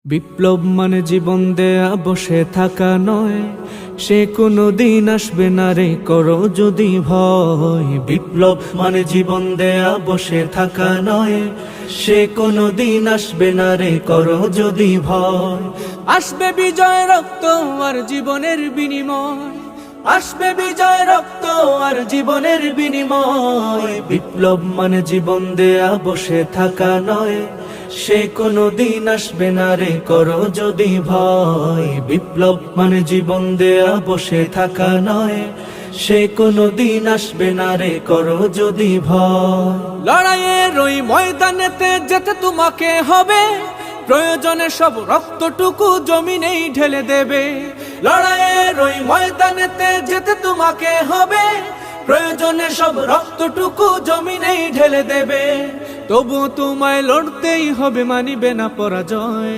বিপ্লব মানে জীবন দেয়া বসে থাকা নয়, সে কোনো দিন আসবে না রে করো যদি ভয়। বিপ্লব মানে জীবন দেয়া বসে থাকা নয়, সে কোনো দিন আসবে না রে করো যদি ভয়। আসবে বিজয় রক্ত আর জীবনের বিনিময়, আসবে বিজয় রক্ত আর জীবনের বিনিময়। বিপ্লব মানে জীবন দেয়া বসে থাকা নয়, সে কোনো দিন আসবে না রে করো যদি ভয়। বিপ্লব মানে জীবন দেয়া বসে থাকা নয়, সে কোনো দিন আসবে না রে করো যদি ভয়। লড়াইয়ের ওই ময়দানেতে যেতে তোমাকে হবে, প্রয়োজনে সব রক্তটুকু জমিনেই ঢেলে দেবে। লড়াইয়ের ওই ময়দানেতে যেতে তোমাকে হবে, প্রয়োজনে সব রক্তটুকু জমিনেই ঢেলে দেবে। তবু তোমায় লড়তেই হবে, মানিবে না পরাজয়।